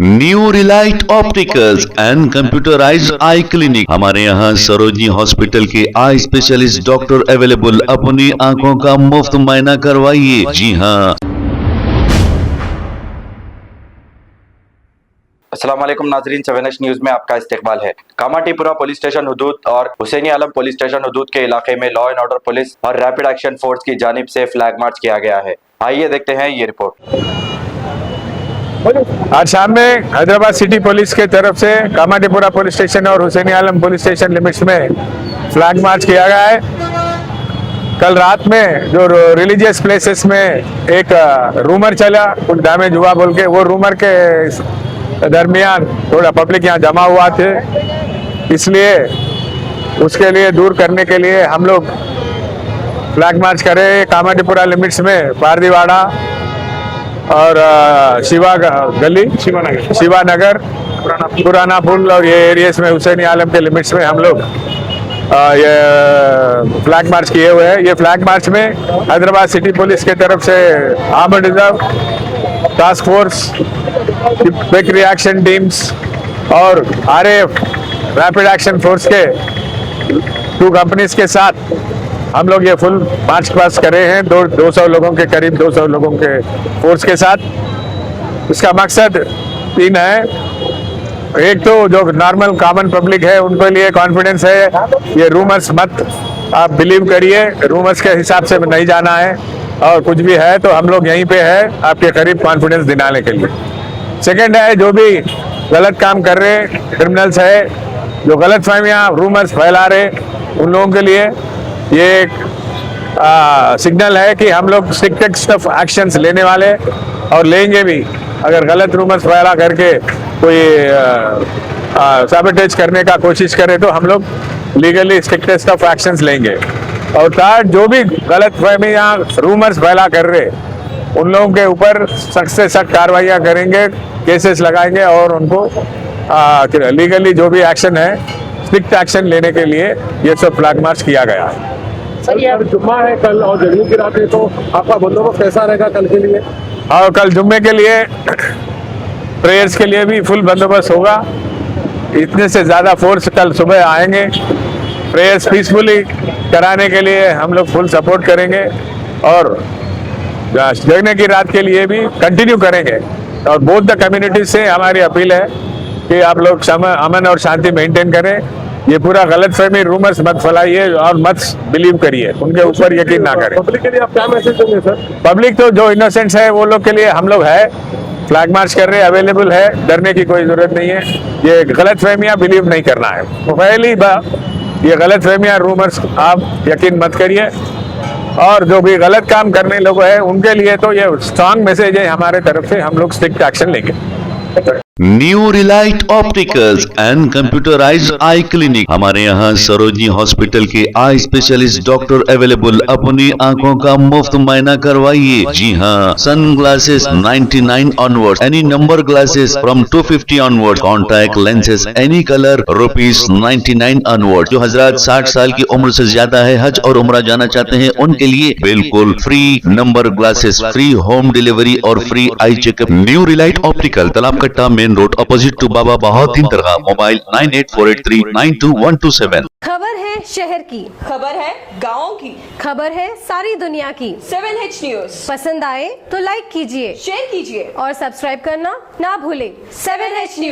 New Relight opticals and computerised I clinic. हमारे यहाँ Sarojini hospital के आई स्पेशलिस्ट डॉक्टर अवेलेबल। अपनी आंखों का मुफ्त मुआयना करवाइए। जी हाँ। अस्सलाम वालेकुम नाजरीन, 7H न्यूज में आपका इस्तकबाल है। कामाटीपुरा पुलिस स्टेशन हुदूद और हुसैनी आलम पुलिस स्टेशन हुदूद के इलाके में लॉ एंड ऑर्डर पुलिस और रैपिड एक्शन फोर्स की जानिब से फ्लैग मार्च किया गया है। आइए देखते हैं ये रिपोर्ट। आज शाम में हैदराबाद सिटी पुलिस के तरफ से कामाटीपुरा पुलिस स्टेशन और हुसैनी आलम पुलिस स्टेशन लिमिट्स में फ्लैग मार्च किया गया है। कल रात में जो रिलीजियस प्लेसेस में एक रूमर चला, कुछ डैमेज हुआ बोल के, वो रूमर के दरमियान थोड़ा पब्लिक यहाँ जमा हुआ थे, इसलिए उसके लिए दूर करने के लिए हम लोग फ्लैग मार्च करे। कामाटीपुरा लिमिट्स में पारदीवाड़ा और शिवा गली, शिवानगर, पुराना पुल और ये एरियाज में हुसैनी आलम के लिमिट्स में हम लोग ये फ्लैग मार्च किए हुए हैं। ये फ्लैग मार्च में हैदराबाद सिटी पुलिस के तरफ से armed reserve, task force, quick reaction teams और RAF रैपिड एक्शन फोर्स के 2 कंपनीज के साथ हम लोग ये फुल मार्च पास करे हैं। 200 लोगों के करीब, 200 लोगों के फोर्स के साथ। इसका मकसद 3 है। एक तो जो नॉर्मल कॉमन पब्लिक है उनके लिए कॉन्फिडेंस है, ये रूमर्स मत आप बिलीव करिए, रूमर्स के हिसाब से नहीं जाना है, और कुछ भी है तो हम लोग यहीं पे है आपके करीब कॉन्फिडेंस दिलाने के लिए। सेकेंड है, जो भी गलत काम कर रहे क्रिमिनल्स है, जो गलत फहमियाँ रूमर्स फैला रहे, उन लोगों के लिए ये एक सिग्नल है कि हम लोग स्ट्रिक्टेस्ट ऑफ एक्शंस लेने वाले और लेंगे भी। अगर गलत रूमर्स फैला करके कोई सैबोटेज करने का कोशिश करे तो हम लोग लीगली स्ट्रिक्टेस्ट ऑफ एक्शंस लेंगे। और थर्ड, जो भी गलत फहमियाँ रूमर्स फैला कर रहे उन लोगों के ऊपर सख्त से सख्त कार्रवाइयाँ करेंगे, केसेस लगाएंगे और उनको लीगली जो भी एक्शन है स्ट्रिक्ट एक्शन लेने के लिए ये सब फ्लैग मार्च किया गया है। सर, यार जुम्मा है कल और जगमू की रात है, तो आपका बंदोबस्त कैसा रहेगा कल के लिए? और कल जुम्मे के लिए प्रेयर्स के लिए भी फुल बंदोबस्त होगा। इतने से ज़्यादा फोर्स कल सुबह आएंगे। प्रेयर्स पीसफुली कराने के लिए हम लोग फुल सपोर्ट करेंगे और जगने की रात के लिए भी कंटिन्यू करेंगे। और बोथ द कम्युनिटी से हमारी अपील है कि आप लोग अमन और शांति मेंटेन करें। ये पूरा गलत फहमी रूमर्स मत फैलाइए और मत बिलीव करिए, उनके ऊपर यकीन ना करें। पब्लिक के लिए आप क्या मैसेज देंगे सर? पब्लिक तो जो इनोसेंट्स है वो लोग के लिए हम लोग है, फ्लैग मार्च कर रहे, अवेलेबल है, डरने की कोई जरूरत नहीं है। ये गलत फहमियाँ बिलीव नहीं करना है। तो पहली बात, ये गलत फहमियाँ रूमर्स आप यकीन मत करिए, और जो भी गलत काम करने लोग हैं उनके लिए तो ये स्ट्रांग मैसेज है हमारे तरफ से, हम लोग स्ट्रिक्ट एक्शन लेंगे। New Relight opticals and computerised I clinic. हमारे यहाँ सरोजनी हॉस्पिटल के आई स्पेशलिस्ट डॉक्टर अवेलेबल। अपनी आंखों का मुफ्त मुआयना करवाइए। जी हाँ। Sun glasses 99 onward, any number glasses from 250 onward, contact lenses any colour ₹99 onward. जो हजरात 60 साल की उम्र से ज्यादा है, हज और उम्रा जाना चाहते हैं, उनके लिए बिल्कुल free number glasses, free home delivery और free eye checkup. New relight optical, Talabkatta main road, opposite to Baba Bahauddin दरगाह। मोबाइल 9848392127। खबर है शहर की, खबर है गाँव की, खबर है सारी दुनिया की। 7H न्यूज पसंद आए तो लाइक कीजिए, शेयर कीजिए और सब्सक्राइब करना ना भूले। 7H news.